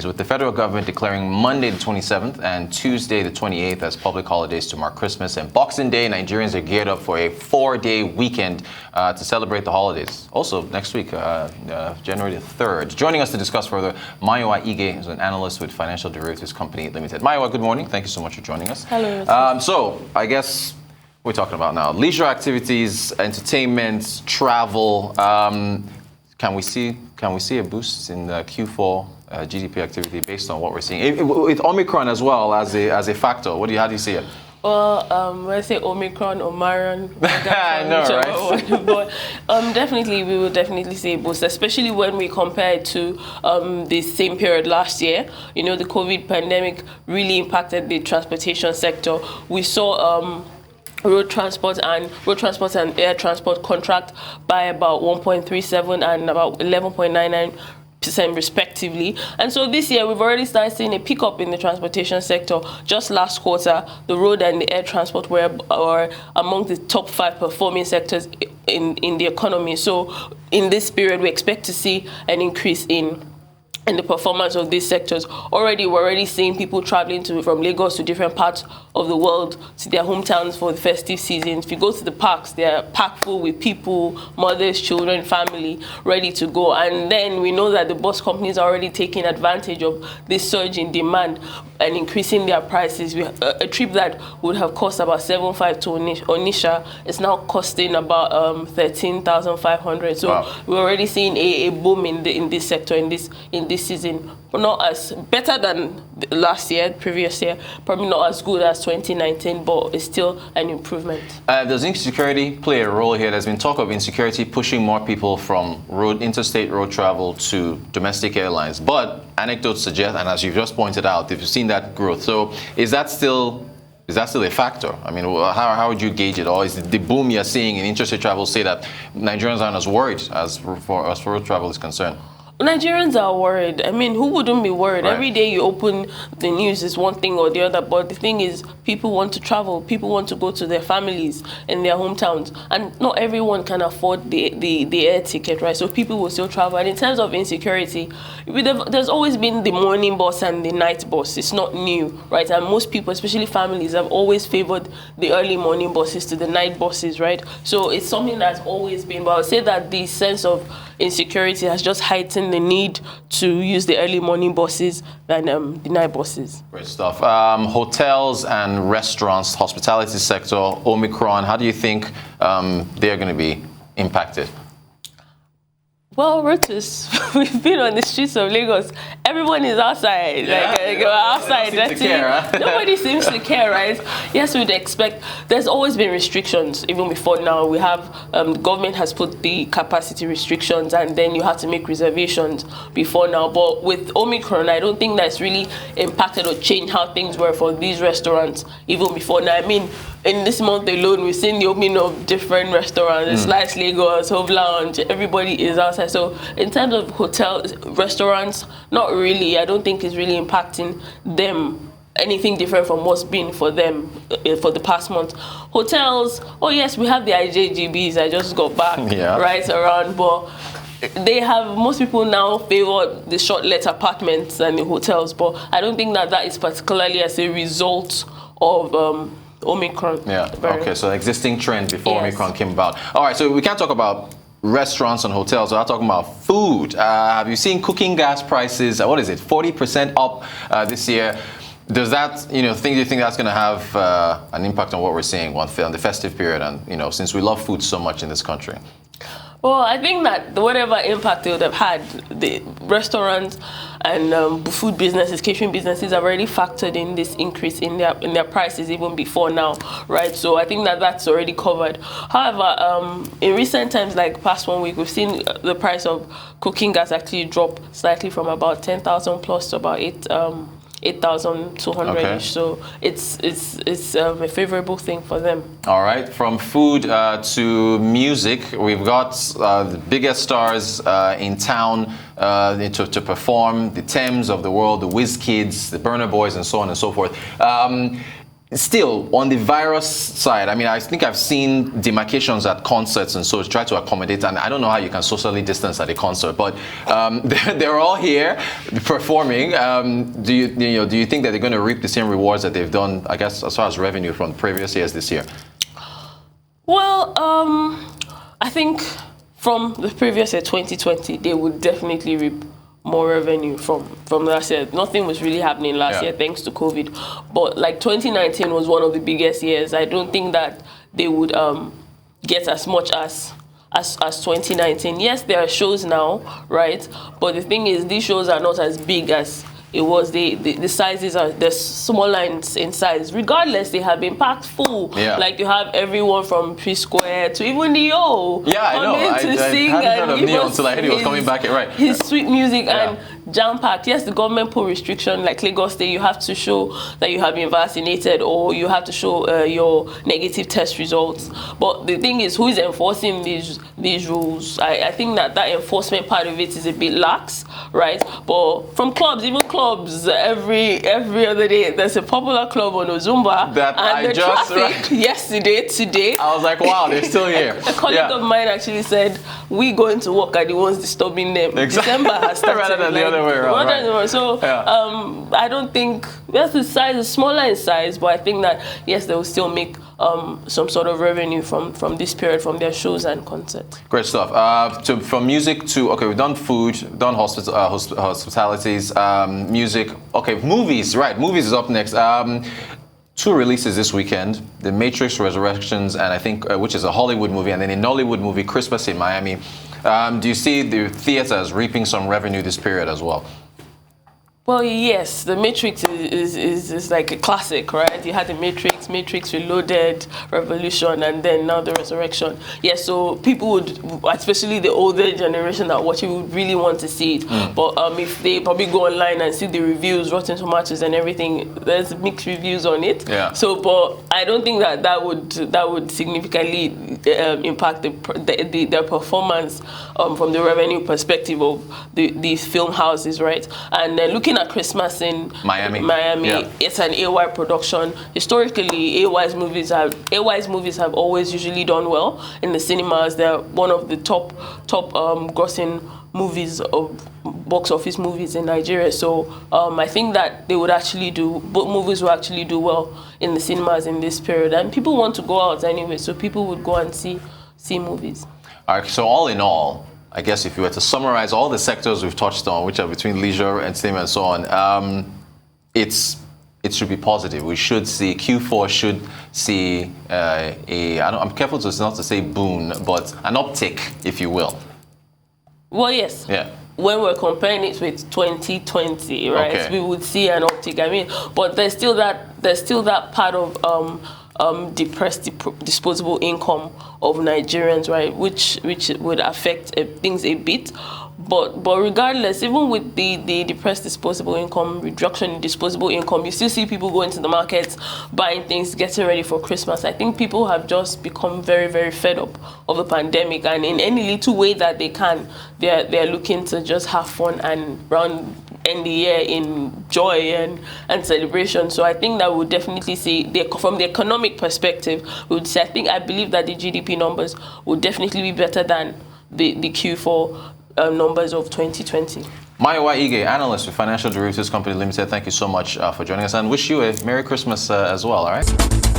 holidays, with the federal government declaring Monday the 27th and Tuesday the 28th as public holidays to mark Christmas and Boxing Day. Nigerians are geared up for a 4-day weekend to celebrate the holidays. Also, next week, January the 3rd. Joining us to discuss further, Mayowa Ige is an analyst with Financial Derivatives Company Limited. Mayowa, good morning. Thank you so much for joining us. Hello. So, I guess we're talking about now leisure activities, entertainment, travel. Can we see a boost in the Q4 GDP activity based on what we're seeing with Omicron as well as a factor? How do you see it? Well, when I say Omicron or Maran, I know, right? But definitely, we will definitely see a boost, especially when we compare it to the same period last year. You know, the COVID pandemic really impacted the transportation sector. We saw road transport and air transport contract by about 1.37 and about 11.99% respectively. And so this year we've already started seeing a pickup in the transportation sector. Just last quarter, the road and the air transport were among the top 5 performing sectors in the economy. So in this period, we expect to see an increase in the performance of these sectors. We're already seeing people traveling from Lagos to different parts of the world to their hometowns for the festive season. If you go to the parks, they're packed full with people, mothers, children, family, ready to go. And then we know that the bus companies are already taking advantage of this surge in demand and increasing their prices. A trip that would have cost about 7,500 to Onisha is now costing about 13,500. So wow. We're already seeing a boom in this sector in this season. Not as better than last year, previous year, probably not as good as 2019, but it's still an improvement. Does insecurity play a role here? There's been talk of insecurity pushing more people from interstate road travel to domestic airlines, but anecdotes suggest, and as you've just pointed out, you've seen that growth. So is that still a factor? I mean, how would you gauge it? Or is the boom you're seeing in interstate travel say that Nigerians aren't as worried as far as road travel is concerned? Nigerians are worried. I mean, who wouldn't be worried? Right. Every day you open the news is one thing or the other, but the thing is, people want to travel. People want to go to their families in their hometowns, and not everyone can afford the air ticket, right? So people will still travel. And in terms of insecurity, there's always been the morning bus and the night bus. It's not new, right? And most people, especially families, have always favored the early morning buses to the night buses, right? So it's something that's always been, but I would say that the sense of insecurity has just heightened the need to use the early morning buses than the night buses. Great stuff. Hotels and restaurants, hospitality sector, Omicron, how do you think they're going to be impacted? Well, Rotus, we've been on the streets of Lagos. Everyone is outside. Yeah. Outside. Nobody seems to care, huh? Nobody seems to care, right? Yes, we'd expect. There's always been restrictions, even before now. We have, the government has put the capacity restrictions, and then you have to make reservations before now. But with Omicron, I don't think that's really impacted or changed how things were for these restaurants, even before now. I mean, in this month alone, we've seen the opening of different restaurants, Slice Lagos, Hove Lounge, everybody is outside. So in terms of hotels, restaurants, not really. I don't think it's really impacting them anything different from what's been for them for the past month. Hotels, oh yes, we have the IJGBs. I just got back right around, but most people now favor the short-let apartments and the hotels, but I don't think that is particularly as a result of Omicron. Yeah, okay, so existing trend before Omicron came about. All right, so we can't talk about restaurants and hotels, so I'm talking about food. Have you seen cooking gas prices, 40% up this year? Does that, do you think that's going to have an impact on what we're seeing on the festive period and, since we love food so much in this country? Well, I think that whatever impact they would have had, the restaurants and food businesses, catering businesses have already factored in this increase in their prices even before now, right? So I think that's already covered. However, in recent times, like past 1 week, we've seen the price of cooking gas actually drop slightly from about 10,000 plus to about 8,200. Okay. So it's a favorable thing for them. All right. From food to music, we've got the biggest stars in town to perform, the Thames of the world, the Whiz Kids, the Burna Boys, and so on and so forth. still, on the virus side, I mean, I think I've seen demarcations at concerts and so to try to accommodate, and I don't know how you can socially distance at a concert, but they're all here performing. Do you think that they're going to reap the same rewards that they've done, I guess, as far as revenue from previous years this year? Well, I think from the previous year, 2020, they would definitely reap more revenue from last year. Nothing was really happening last year thanks to COVID. But like 2019 was one of the biggest years. I don't think that they would get as much as 2019. Yes, there are shows now, right? But the thing is, these shows are not as big as it was. The sizes are, they're smaller in size. Regardless, they have been packed full. Yeah. Like you have everyone from P-Square to even Neo. Yeah, I know. I hadn't heard of Neo until I heard he was coming back. Right. His sweet music and jam-packed. Yes, the government put restriction, like Lagos State, you have to show that you have been vaccinated or you have to show your negative test results. But the thing is, who is enforcing these rules? I think that enforcement part of it is a bit lax, right? But from clubs, even clubs, every other day, there's a popular club on Ozumba. That and the traffic yesterday, today. I was like, wow, they're still here. A colleague of mine actually said, we going to work are the ones disturbing them. Exactly. December has started. Rather than the other way around. Right. So I don't think, yes, the size is smaller in size, but I think that, yes, they will still make some sort of revenue from this period, from their shows and concerts. Great stuff. From music to, okay, we've done food, done hospitalities, music. Okay, movies, right. Movies is up next. Two releases this weekend, The Matrix Resurrections, and I think, which is a Hollywood movie, and then a Nollywood movie, Christmas in Miami. Do you see the theaters reaping some revenue this period as well? Well, yes, The Matrix is like a classic, right? You had The Matrix Reloaded, Revolution, and then now The Resurrection. Yes, so people would, especially the older generation that watch it, would really want to see it. But if they probably go online and see the reviews, Rotten Tomatoes and everything, there's mixed reviews on it. Yeah. So, but I don't think that would significantly impact their performance from the revenue perspective of these film houses, right? And then looking at Christmas in Miami, it's an AY production. Historically, AY's movies have always usually done well in the cinemas. They're one of the top grossing movies of box office movies in Nigeria. So I think that both movies will actually do well in the cinemas in this period. And people want to go out anyway, so people would go and see movies. All right. So all in all, I guess if you were to summarize all the sectors we've touched on, which are between leisure, entertainment, and so on, it should be positive. We should see Q4 should see I'm careful not to say boon, but an uptick, if you will. Well, yes. Yeah. When we're comparing it with 2020, right, we would see an uptick. I mean, but there's still that part of depressed disposable income of Nigerians, right, which would affect things a bit. But regardless, even with the depressed disposable income, reduction in disposable income, you still see people going to the markets, buying things, getting ready for Christmas. I think people have just become very, very fed up of the pandemic, and in any little way that they can, they're looking to just have fun and end the year in joy and celebration. So I think that we'll definitely see, from the economic perspective, I believe that the GDP numbers will definitely be better than the Q4 numbers of 2020. Mayowa Ige, analyst with Financial Derivatives Company Limited, thank you so much for joining us, and wish you a Merry Christmas as well, all right?